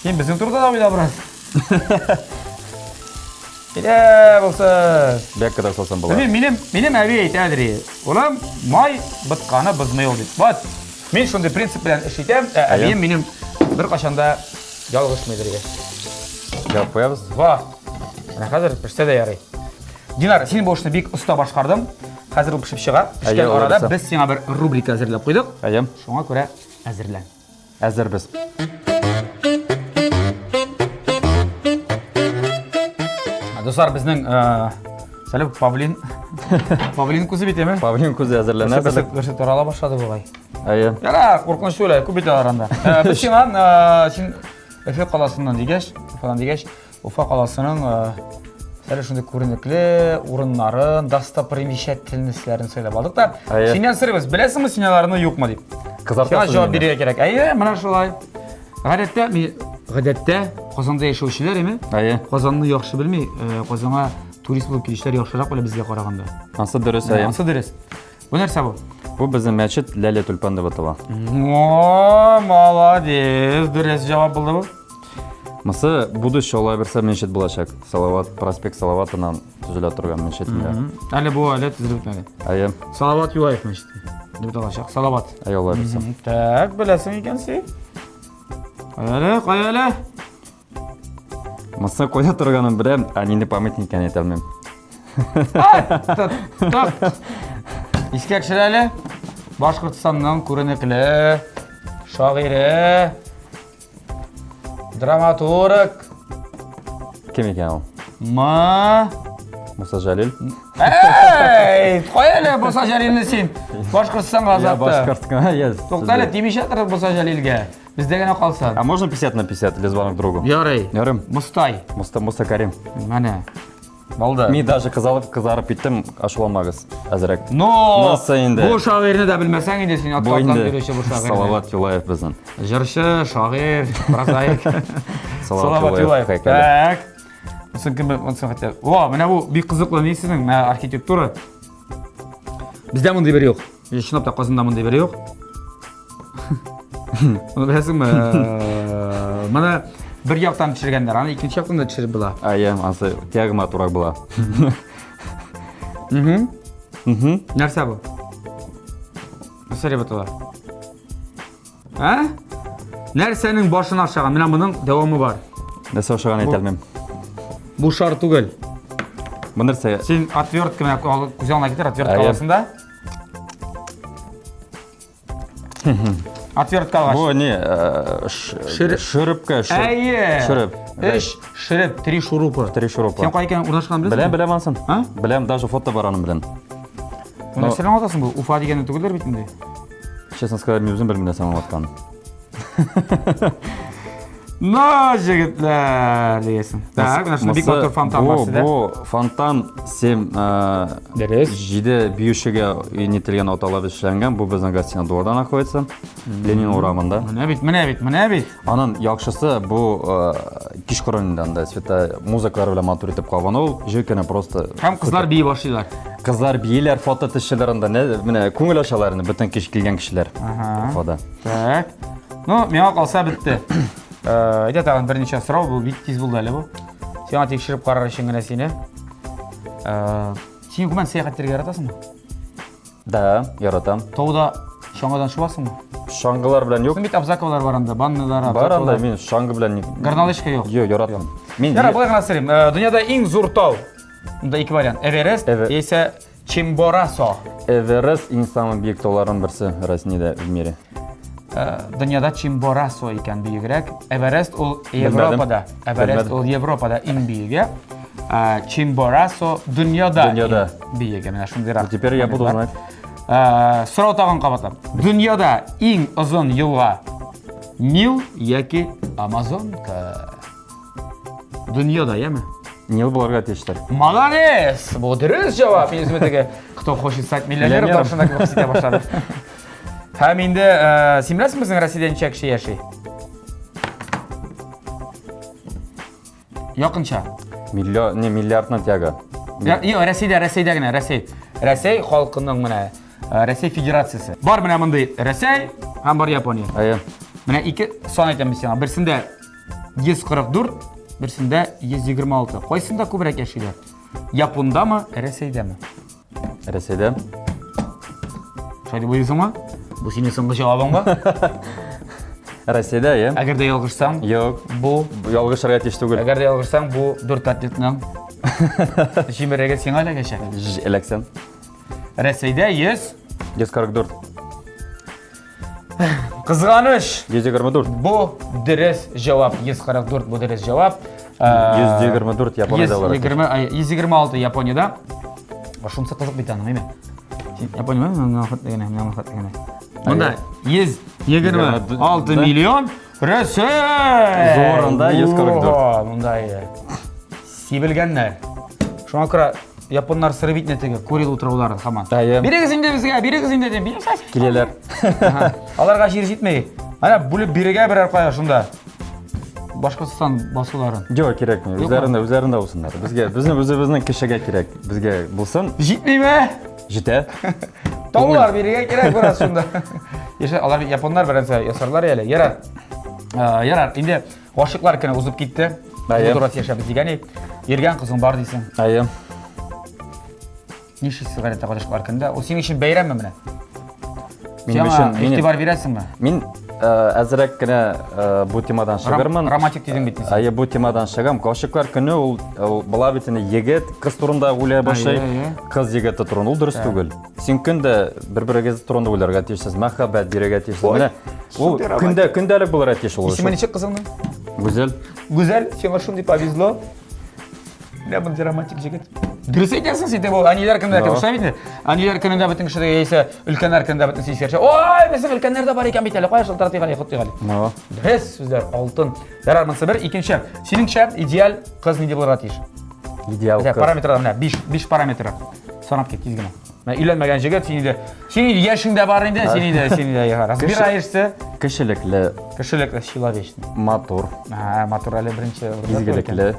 Сен біздің тұрда да ойда біраз. Болса... Бәккіда салсам болады. Менем әбей айтадыр. Олам май бұтқаны бұзмай ол дейді. Бат, мен шондай принцип білән іш етем, әбейім менем бір қашанда жалғыз мәдірге. Жалып қоябыз? Ва, қазір пішсе де ярай. Динар, сен бұл үшіні бек ұста башқардым. Қазір бұл пішіп шыға. Пішкен арада біз сеңа бір рубрика әзірлеп қойдық. Шоңа көре әзірлән. Әзір біз. Достар, біздің сәліп Павлин көзі бетеме? Павлин көзі әзірлән. Бірші тұрала башады бұғай. Яра, қорқыныш сөйлі, көп бете аранда. Біз сен Уфа қаласынан дегеш, Уфа қаласының дәл ушундай көрүнүклүү уруннарын, достопримечательностьларын сөйлөп алдык да. Ая. Синян сырыбыз, билесиңби синяларны юкму деп. Сиңа жооп берүүгө керек. Мына ушулай. Гадәттә Казанда яшәүчеләр эме? Казанны яхшы белми, Казанга турист булып килүчеләр яхшырак белә безгә караганда. Ансы дөрес, Ансы дөрес. Бу нәрсә бу? Бу безнең мәчет Ләлә Тюльпан дип атала. О, молодец, дөрес җавап булды бу. Мысы будущее ола берсе мәчет булачак. Салават, проспект Салаватынан төзелә торган мәчетендә. Әле бу әле төзелеп бетмәгән. Салават Юлаев мәчете. Дип аталачак. Салават. Ола берсе. Так, беләсең икәнсең. Кая. Мысы коя торганын беләм, әнине памятник икән әйтә алмыйм. Так. Искә кешеләре Башкортстанның күренекле шагыйре, драматург Кем икән ул? Муса Җәлил. Кая Муса Җәлилне син? Башкортстанга азатты. Башкортстанга, Туктале, тимешә торып Муса Җәлилгә. Бездә генә калса. А можно 50 на 50 или звонок другу? Ярый. Ярым. Мустай. Муса Карим. Менә. Балда. Ми даже кызарып киттем, ашуламагыз. Әзрәк. Но. Инде. Бу шагыйрьне дә белмәсәң инде син атлаптан бирүче бу шагыйрь. Салават Юлаев безнең. Җырчы, шагыйрь, прозаик. Салават Юлаев. Так. Мусын кем хотя. О, менә бу бик кызыклы нисенең, менә архитектура. Бездә мондый бер юк. Чынлап та Казанда мондый бер юк. Моны беләсеңме? Менә бер яктан төшергәннәр, аны икенче яктан да төшереп була. Ансы тягыма турак була. Нәрсә бу? Нәрсә дип атала? Нәрсәнең башын ашаган? Менә моның дәвамы бар. Нәрсә ашаган әйтә алмыйм. Бу шар түгел. Бу нәрсә? Син отвертка менә күзәңнә китер, отвертка аласында. Отвертка алгач. Бу не? Шурупка. Шуруп. Шуруп, 3 шурупы. 3 шурупы. Сен кай икән урнашкан беләсеңме? Беләм ансын. Беләм, даже фото бар аның белән. Нәрсәне атасың бу? Уфа дигәнне түгелдер бит инде. Честно сказать, мен үзем белмим нәрсәне аткан. Но җегетләр дигәсең. Так, менә шундый бик матур фонтан бар сездә. Бу фонтан 7 биючегә юнәтелгән аталар эшләнгән. Бу безнең гостиная дворда находится. Ленин урамында. Менә бит. Аның яхшысы бу кичкорыннан да света музыкалар белән матур итеп калган ул. Җөкенә просто. Һәм кызлар бии башлыйлар. Кызлар биеләр, фото төшүләрендә менә күңел ачаларны бөтен кич килгән кешеләр. Фото. Так. Ну, миңа калса бетте. Әйтә тагын берничә сорау, бу бик тиз булды әле бу. Сиңа тикшереп карар өчен генә сине. Син күмән сәяхәтләргә яратасыңмы? Да, яратам. Тауда шаңгадан шубасыңмы? Шаңгылар белән юк. Бит абзаковлар бар анда, баннылар. Бар анда, мин шаңгы белән Горнолыжка юк. Юк, яратам. Мин Яра, булай гына сорыйм. Дөньяда иң зур тау. Монда ике вариант. Эверест яисә Чимборасо. Эверест иң самый биек тауларның берсе Россиядә в мире. Дөньяда Чимборасо икән биегрәк. Эверест ул Европада. Эверест ул Европада иң биеге. Чимборасо дөньяда биеге. Менә шундыйрак. Теперь я буду знать. Сорау тагын кабатлап. Дөньяда иң озын елга Нил яки Амазонка? Дөньяда, яме? Нил буларга тиештер. Молодец! Бу дөрес җавап. Мин үземдәге кто хочет стать миллионером тапшырына кебек хис итә башладым. Һәм инде син беләсеңме безнең Россиядә ничә кеше яши? Якынча. Миллиардны тяга. Юк, Россиядә генә, Россия халкының менә Россия Федерациясе. Бар менә мондый Россия һәм бар Япония. Менә ике сан әйтәм сиңа. Берсендә 144, берсендә 126. Кайсында күбрәк яшиләр? Япондамы, Россиядәме? Россиядә. Шулай дип уйлыйсыңмы? Бу синең соңгы җавабыңмы? Россиядә, я. Әгәр дә ялгышсаң, юк. Бу ялгышырга тиеш түгел. Әгәр дә ялгышсаң, бу 4 атлетның җимерәгә сиңа эләгәчәк. Эләксәм. Россиядә 144. Кызганыч. 124. Бу дөрес җавап. 144 бу дөрес җавап. 124 Япониядә бар. 126 Япониядә. Шунысы кызык бит аның, әйме? Япониямы? Менә хат дигән, менә хат дигән. Монда 126 миллион Россия. Зорында 144. Монда сибелгәннәр. Шуңа күрә японнар сыровитнетеге көрел утыраулары хаман. Бирегезинде безгә, бирегезинде дим. Бирсәс. Киләләр. Аларга җир җитмәй. Ана бүлеп бирегә берәр кая шунда. Башкортстан басуларын. Жоқ, кирәкми. Үзләрендә булсыннар. Безнең кешегә кирәк. Безгә булсын. Җитмәйме? Җитә. Таулар бирегә кирәк бераз шунда. Яшә алар японнар беренче ясарлар әле. Ярар, инде гашыклар көне узып китте. Дурат яшәбез дигән. Йөргән кызың бар дисең. Айы. Нишис сигарета гашыклар көндә. Ул синең өчен бәйрәмме менә? Минем өчен игътибар бирәсеңме? Мин әзрәк кенә бу темадан чыгармын. Романтик дидең бит син. Айы, бу темадан чыгам. Гашыклар көне ул була бит инде егет кыз турында уйлай башлый. Кыз егете турында ул дөрес түгел. Син көндә бер-берегез турында уйларга тиешсез. Мәхәббәт бирергә тиешсез. Менә ул көндәлек булырга тиеш ул. Исеме ничек кызыңның? Гүзәл. Гүзәл, сиңа шундый повезло. Менә бу романтик җегет. Дөрес әйтәсең син дә бу анилар көндә кем бит? Анилар көндә бөтен кешегә яисә өлкәннәр көндә бөтен сискәрчә. Ой, безнең өлкәннәр дә бар икән бит әле. Кая шул тартыйган, хыттыйган. Дөрес сүзләр, алтын. Ярар, монсы бер, икенче. Синеңчә идеал кыз нинди булырга тиеш? Идеал кыз. Параметрлар менә 5 параметр. Санап кет тиз генә. Менә өйләнмәгән җегет синең яшеңдә бар инде, синең дә яра. Разбираешься. Кешелекле, человечный. Матур. Матур әле беренче. Изгелекле.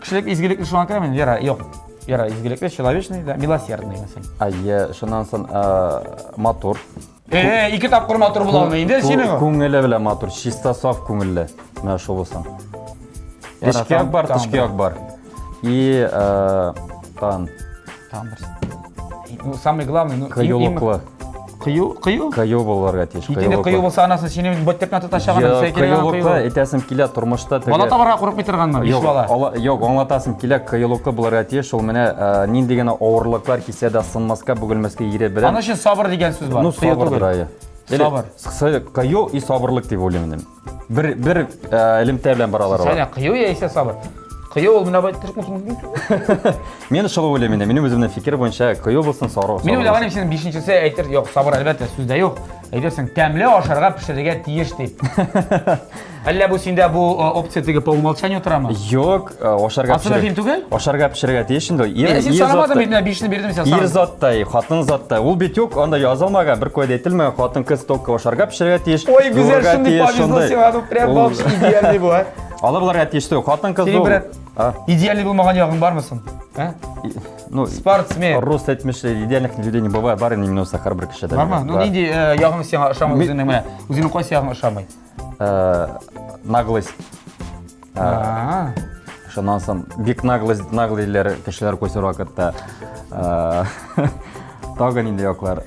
Кешелек изгелекле шуңа керә мен. Яра, юк. Яра, изгелекле, человечный, да, милосердный мәсәлән. Айя, шуннан соң матур. Ике тапкыр матур була алмый инде синең. Күңеле белән матур, чиста саф күңелле. Менә шул булсын. Эшкә бар, тышкә бар. И там самый главный, кыюлыклы. Кыю булырга тиеш. Кыю булса анасы сине боттепна тоташаган кыюлыклы әйтәсем килә тормышта теге. Бала табарга курыкмый торганмы? Биш бала. Юк, аңлатасым килә кыюлыклы булырга тиеш. Ул менә нинди генә авырлыклар кисә дә сынмаска, бөгелмәскә ире белән. Аны өчен сабыр дигән сүз бар. Ну, сабыр дирая. Сабыр. Кыю и сабырлык дип уйлыйм мин. Бер элемтә белән баралар. Сәне кыю яисә сабыр. Кыю ул менә бит Мен шул уйлыйм инде. Минем үземнең фикер буенча кыю булсын сары. Мин уйлаганым синең 5-нчесе әйтер, юк, сабыр әлбәттә сүздә юк. Әйтерсең, тәмле ашарга пешерергә тиеш дип. Әллә бу синдә бу опция теге по умолчанию торамы? Юк, ашарга пешерергә. Ашарга пешерергә тиеш инде. Син санамадың бит, 5-не бирдем син санамадың. Ир заттай, хатын заттай. Ул бит юк, анда язылмаган, бер койда әйтелмәгән, хатын кыз только ашарга пешерергә тиеш. Ой, гүзәл, шундый повезло сиңа, ну прям вообще идеальный бу, а. Алар буларга тиеш түгел, хатын кыз ул. Идеальный булмаган ягың бармысың? Ну, спортсмен. Рус әйтмешли, идеальных людей не бывает, бар инде минуса һәрбер кешедә. Бармы? Ну, нинди ягың сиңа ошамый үзеңнең менә, үзеңнең кайсы ягың ошамый? Наглость. Шуннан соң бик наглыйлар кешеләр күрсәр вакытта тагы нинди яклар.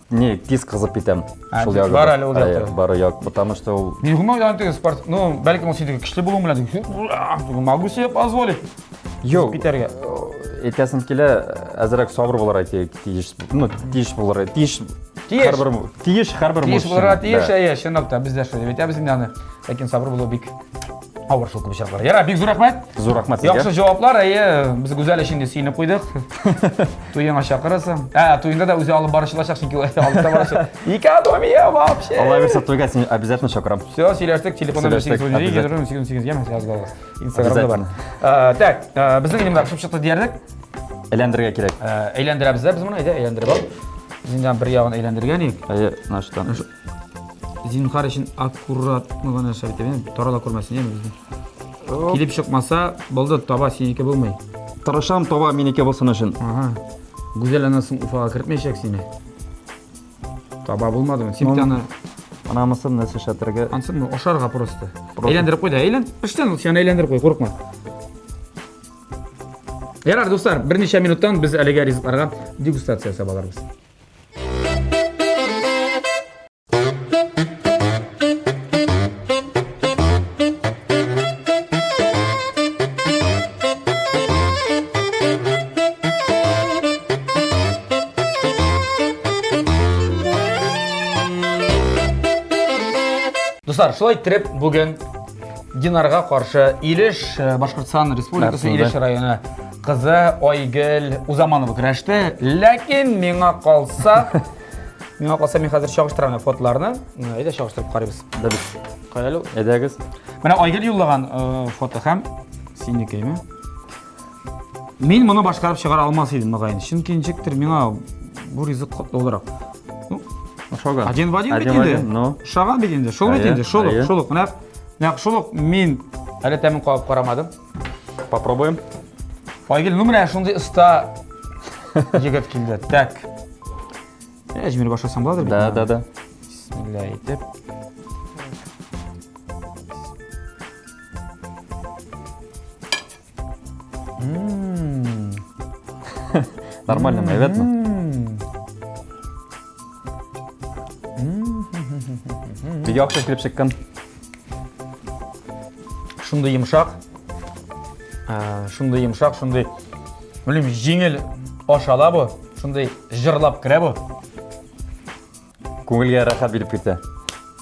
Не тиз кызып китәм. Шул ягы. Бар әле ул якта. Бар як, потому что ул. Мин гомумән теге спорт, ну, бәлки ул синең көчле булуың белән, могу себе позволить. Юк. Питәргә. Әйтәсем килә, әзрәк сабыр булырга тиеш. Ну, тиеш булырга. Тиеш һәрбер мөмкин. Тиеш булырга тиеш, чынлыкта бездә шулай. Әйтәбез инде аны. Ләкин сабыр булу бик авыр шул күп чаклар. Яра, бик зур рәхмәт. Зур рәхмәт сезгә. Яхшы җаваплар, без гүзәл өчен дә сине куйдык. Туеңа чакырасың. Туеңда да үзе алып барышылачак, чөнки алып барышы. Экономия вообще. Алла берсә туйга син обязательно чакырам. Все, сөйләштек, телефонда 8 язгыз. Инстаграмда бар. Так, безнең инде чыгып чыкты диярлек. Әйләндергә кирәк. Әйләндерәбез дә без моны, әйләндереп ал. Зиндан бер ягын әйләндергән. Наштан. Зинхар өчен аккуратны гына эшләп итәм. Тарала күрмәсен безне. Килеп чыкмаса, булды, таба синеке булмый. Тырышам, таба минеке булсын өчен. Гүзәл анасын Уфага кертмәячәк сине. Таба булмадымы? Син бит аны анамысын нәрсә шатырга. Ансын ашарга просто. Әйләндереп куй да, Эштән син әйләндереп куй, курыкма. Ярар, дуслар, берничә минуттан без әлегә ризыкларга дегустация сабаларбыз. Дуслар, шулай итеп бүген Динарга каршы Илеш Башкортстан Республикасы Илеш районы кызы Айгөл Узаманова көрәште. Ләкин миңа калса мин хәзер чагыштырам фотоларны. Әйдә чагыштырып карыйбыз. Каялу. Әйдәгез. Менә Айгөл юллаган фото һәм синекеме? Мен мұны башқарып шығара алмас едім ағайын. Шын келіншектер меңа бұл ризық қатты оларақ. Один в один бет енді. Шаға бет енді. Шол бет енді. Шолық. Нақ шолық мен әлі тәмін қойып қарамадым. Попробуем. Байгел, міне шындай ұста егет келді. Так. Әжмер башасам болады? Да. Бисмилля етіп. Нормально, наверное. Биге ақша кіріп шеккен. Шындай емшақ. Шындай білем жеңіл ашала бұ. Шындай жырлап кірі бұ. Көңілге рахат біліп кетті.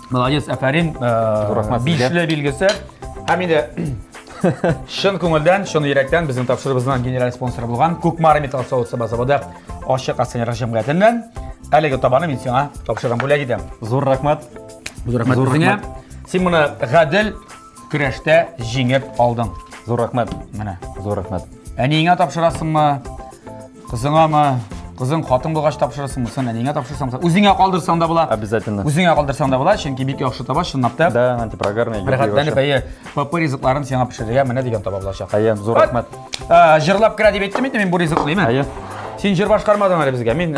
Молодец, әфәрин. Бишілі белгісі. Әмінде шын көңілден, шын еректен біздің тапшырыбыздан генерал спонсоры болған Көкмары металл соусы базабыда ашық асынер жемға әтінмен. Әлігі табаны мен сеңа тапшырған бөлі едім. Зор рахмат. Бізіңе. Сен мұны ғаділ күрешті жеңіп алдың. Зор рахмат. Міне. Зор рахмат. Әнейіңе тапшырасың ма? Қызыңа ма? Қызың қатын болғаш тапшырасың мұсын? Әнейіңе тапшырасың мұсын? Өзіңе қалдырсаң да бола? Обязательно. Өзіңе қалдырсаң да бола? Шенке беке ақшы таба, шыннапты? Да, антипрогарный. Бірғаттаны бәйі папы ризықларын сеңа пішіріге міні деген таба болашақ. Зор рахмат. Жырлап кіра деп еттім мен бұл ризық қылайым. Сен жыр башқармадың әлі бізге. Мен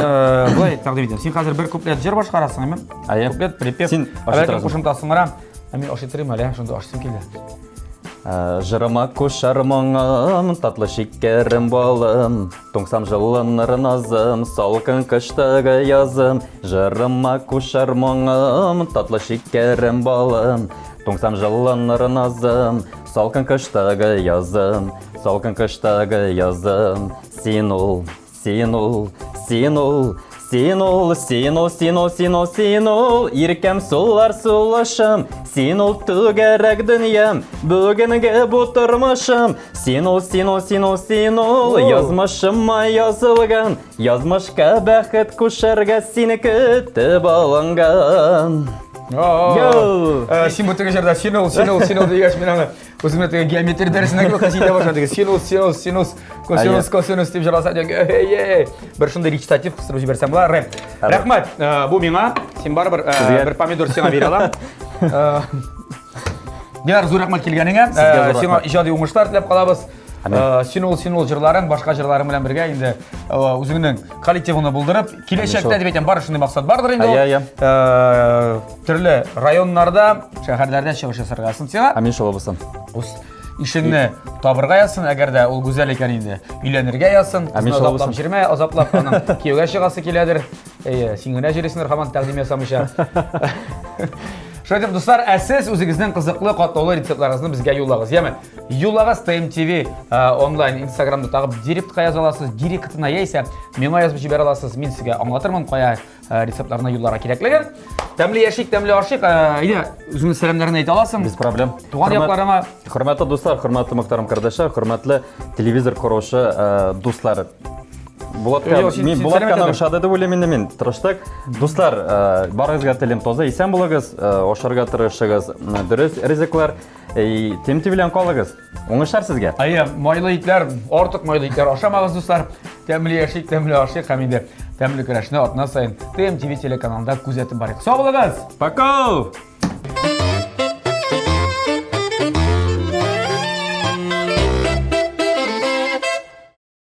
бұлай тағдым етем. Сен қазір бір куплет жыр башқарасың емен? Куплет, припев. Сен әбәлкен қошымтасыңыра. Мен ашытырым әлі, шынды ашытым келді. Жырыма көшар мұңым, татлы шекерім балым, тоңсам жылыныр назым, салқын қыштығы язым. Жырыма көшар мұңым, татлы шекерім балым, тоңсам жылыныр назым, салқын қыштығы язым, салқын қыштығы язым. Сен ол, еркем солар солашым, сен ол түгерек дүнием, бүгінге бұтырмышым. Сен ол, язмышыма yazылған, язмышқа бәхет көшерге сені күтіп алынған. Сен бұтығы жерде сен ол дегеш мен аңы өзімді түгі геометрия дәрісінен кіл қасида башан түгі синус деп жараса деген бір шынды речитатив қысырып жіберсем бұла. Рахмат, бұл меңа, сен бар бір помидор сеңа бері алам. Динар, зор рахмат келгеніңе, сеңа ижади оңыштар тілеп қалабыз. Синул жырларың, башқа жырларың білен бірге енді өзіңнің коллективіні бұлдырып, келешекте деп етен бар шындай мақсат бардыр енді. Түрлі районларда, шәһәрлерде шығышы сырғасын сеңа. Амин шолабысын. Ишіңні табырға ясын, әгерде ол güzel екен енді үйленерге ясын. Азаплап жүрме, азаплап кеуге шығасы келедір. Сеңіне жүресіңдер қаман тәқдім ясамыша. Шөйтіп, достар, әсіз өзіңіздің қызықлы қаттаулы рецептларыңызды бізге юллағыз. Юллағыз TMTV онлайн инстаграмды тағып директ қая аласыз, директіна ейсе, меңа язып жібер аласыз, мен сізге аңлатырмын қая рецептларына юлларға кереклігін. Тәмлі яшик, тәмлі ашик, өзіңіз сәлемдерін айта аласың. Без проблем. Туған яқларыма. Құрметті достар, құрметті Мұхтарым Қардаша, құрметті телевизор көруіші достар. Болатқа нағышады деп ойлаймын мен тұрыштық. Достар, барыңызға тілем тоза, исен болыңыз, ошарға тұрышығыз, дұрыс ризықлар, TMTV-лен қалыңыз. Оңышар сізге? Майлы итлер, ортық майлы итлер ашамағыз, достар. Тәмлі яшик, тәмлі ашик, қаминде тәмлі күрәшіне атына сайын TMTV телеканалында күзетім барық. Сау болыңыз! Пока!